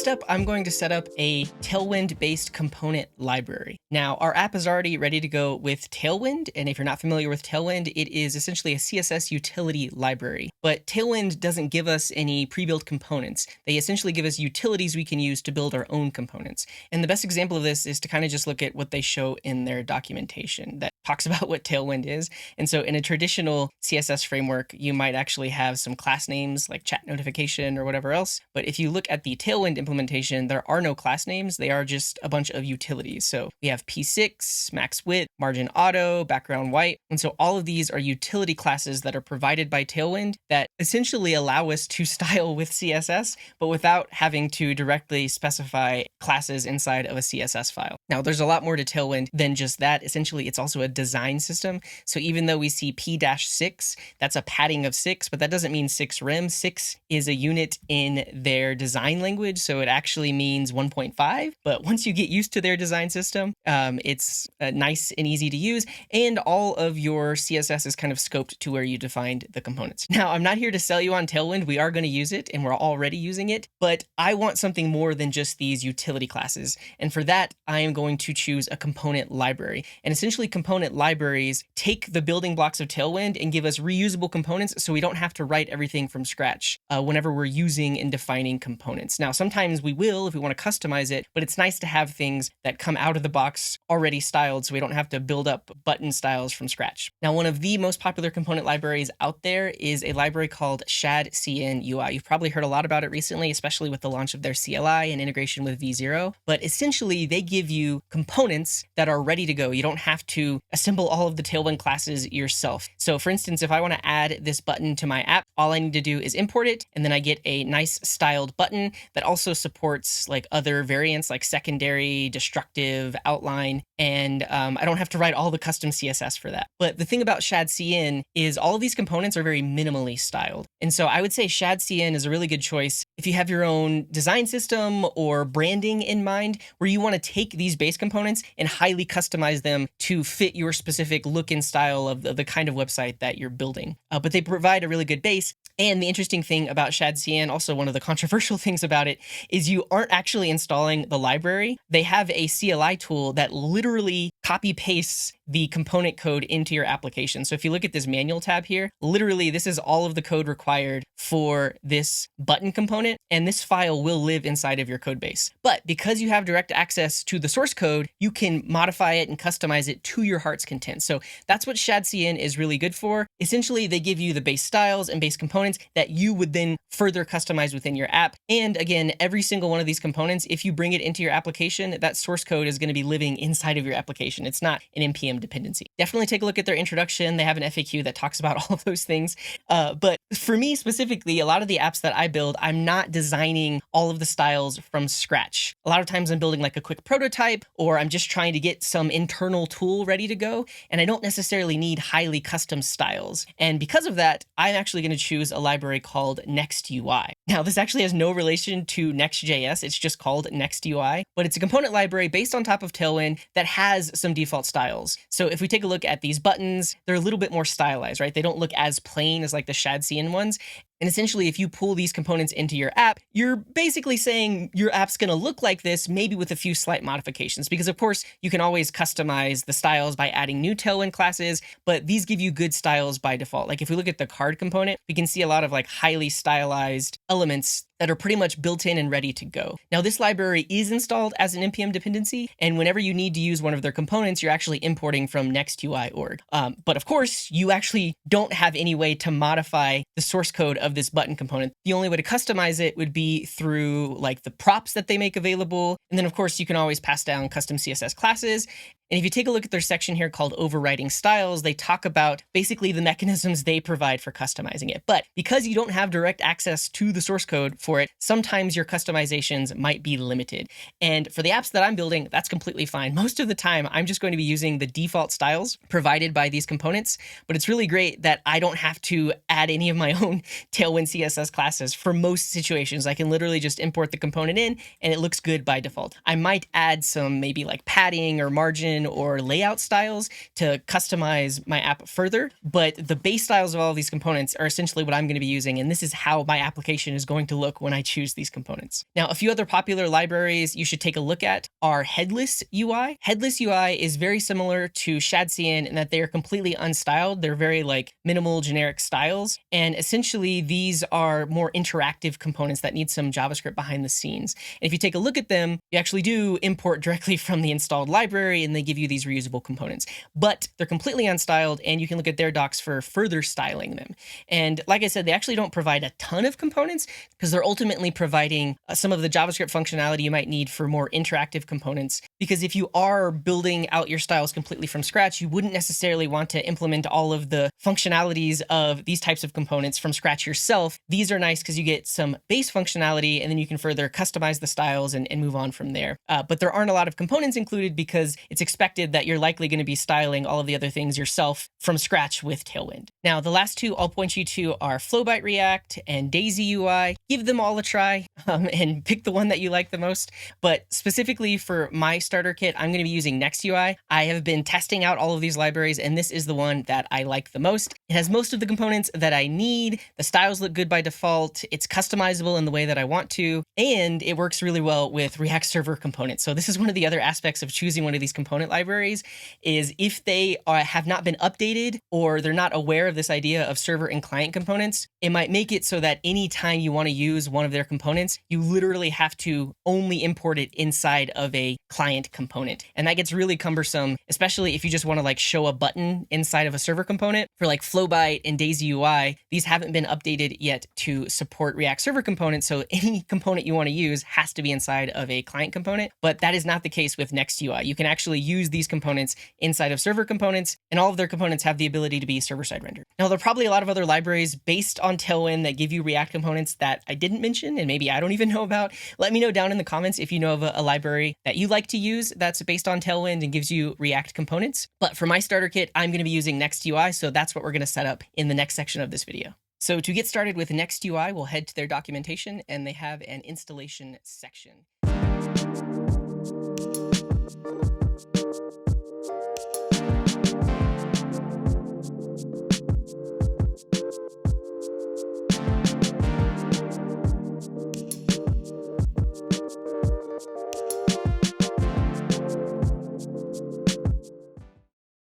Next up, I'm going to set up a Tailwind-based component library. Now, our app is already ready to go with Tailwind, and if you're not familiar with Tailwind, it is essentially a CSS utility library. But Tailwind doesn't give us any pre-built components. They essentially give us utilities we can use to build our own components. And the best example of this is to kind of just look at what they show in their documentation that talks about what Tailwind is. And so in a traditional CSS framework, you might actually have some class names like chat notification or whatever else. But if you look at the Tailwind implementation, there are no class names. They are just a bunch of utilities. So we have P6, max width, margin auto, background white. And so all of these are utility classes that are provided by Tailwind that essentially allow us to style with CSS, but without having to directly specify classes inside of a CSS file. Now, there's a lot more to Tailwind than just that. Essentially, it's also a design system. So even though we see P-6, that's a padding of 6, but that doesn't mean 6 rem. 6 is a unit in their design language, so it actually means 1.5. But once you get used to their design system, it's nice and easy to use, and all of your CSS is kind of scoped to where you defined the components. Now, I'm not here to sell you on Tailwind. We are going to use it, and we're already using it, but I want something more than just these utility classes. And for that, I am going to choose a component library. And essentially, component libraries take the building blocks of Tailwind and give us reusable components so we don't have to write everything from scratch whenever we're using and defining components. Now, sometimes we will if we want to customize it, but it's nice to have things that come out of the box already styled so we don't have to build up button styles from scratch. Now, one of the most popular component libraries out there is a library called Shadcn UI. You've probably heard a lot about it recently, especially with the launch of their CLI and integration with V0. But essentially, they give you components that are ready to go. You don't have to assemble all of the Tailwind classes yourself. So for instance, if I want to add this button to my app, all I need to do is import it, and then I get a nice styled button that also supports like other variants like secondary, destructive, outline, and I don't have to write all the custom CSS for that. But the thing about Shadcn is all of these components are very minimally styled. And so I would say Shadcn is a really good choice if you have your own design system or branding in mind, where you want to take these base components and highly customize them to fit your specific look and style of the kind of website that you're building. But they provide a really good base. And the interesting thing about Shadcn, also one of the controversial things about it, is you aren't actually installing the library. They have a CLI tool that literally copy pastes the component code into your application. So if you look at this manual tab here, literally this is all of the code required for this button component, and this file will live inside of your code base. But because you have direct access to the source code, you can modify it and customize it to your heart's content. So that's what Shadcn is really good for. Essentially, they give you the base styles and base components that you would then further customize within your app. And again, every single one of these components, if you bring it into your application, that source code is going to be living inside of your application. It's not an NPM dependency. Definitely take a look at their introduction. They have an FAQ that talks about all of those things. But for me specifically, a lot of the apps that I build, I'm not designing all of the styles from scratch. A lot of times I'm building like a quick prototype, or I'm just trying to get some internal tool ready to go. And I don't necessarily need highly custom styles. And because of that, I'm actually going to choose a library called NextUI. Now, this actually has no relation to Next.js. It's just called NextUI, but it's a component library based on top of Tailwind that has some default styles. So if we take a look at these buttons, they're a little bit more stylized, right? They don't look as plain as like the Shadcn ones. And essentially, if you pull these components into your app, you're basically saying your app's going to look like this, maybe with a few slight modifications, because of course you can always customize the styles by adding new Tailwind classes, but these give you good styles by default. Like if we look at the card component, we can see a lot of like highly stylized elements that are pretty much built in and ready to go. Now, this library is installed as an NPM dependency, and whenever you need to use one of their components, you're actually importing from NextUI org. But of course, you actually don't have any way to modify the source code of this button component. The only way to customize it would be through like the props that they make available. And then of course, you can always pass down custom CSS classes. And if you take a look at their section here called Overriding Styles, they talk about basically the mechanisms they provide for customizing it. But because you don't have direct access to the source code for it, sometimes your customizations might be limited. And for the apps that I'm building, that's completely fine. Most of the time, I'm just going to be using the default styles provided by these components. But it's really great that I don't have to add any of my own Tailwind CSS classes for most situations. I can literally just import the component in and it looks good by default. I might add some maybe like padding or margin navigation or layout styles to customize my app further. But the base styles of all of these components are essentially what I'm going to be using. And this is how my application is going to look when I choose these components. Now, a few other popular libraries you should take a look at are Headless UI. Headless UI is very similar to Shadcn in that they are completely unstyled. They're very like minimal generic styles. And essentially these are more interactive components that need some JavaScript behind the scenes. And if you take a look at them, you actually do import directly from the installed library and they give you these reusable components, but they're completely unstyled and you can look at their docs for further styling them. And like I said, they actually don't provide a ton of components because they're ultimately providing some of the JavaScript functionality you might need for more interactive components. Because if you are building out your styles completely from scratch, you wouldn't necessarily want to implement all of the functionalities of these types of components from scratch yourself. These are nice because you get some base functionality and then you can further customize the styles and move on from there. But there aren't a lot of components included because it's expected that you're likely going to be styling all of the other things yourself from scratch with Tailwind. Now, the last two I'll point you to are Flowbyte React and Daisy UI. Give them all a try and pick the one that you like the most. But specifically for my starter kit, I'm going to be using NextUI. I have been testing out all of these libraries and this is the one that I like the most. It has most of the components that I need. The styles look good by default. It's customizable in the way that I want to, and it works really well with React Server components. So this is one of the other aspects of choosing one of these component libraries is if they have not been updated or they're not aware of this idea of server and client components, it might make it so that anytime you want to use one of their components, you literally have to only import it inside of a client component. And that gets really cumbersome, especially if you just want to like show a button inside of a server component. For like Flowbyte and Daisy UI, these haven't been updated yet to support React Server components. So any component you want to use has to be inside of a client component, but that is not the case with NextUI. You can actually use these components inside of server components, and all of their components have the ability to be server-side rendered. Now, there are probably a lot of other libraries based on Tailwind that give you React components that I didn't mention, and maybe I don't even know about. Let me know down in the comments if you know of a library that you like to use that's based on Tailwind and gives you React components. But for my starter kit, I'm going to be using NextUI, so that's what we're going to set up in the next section of this video. So to get started with NextUI, we'll head to their documentation, and they have an installation section.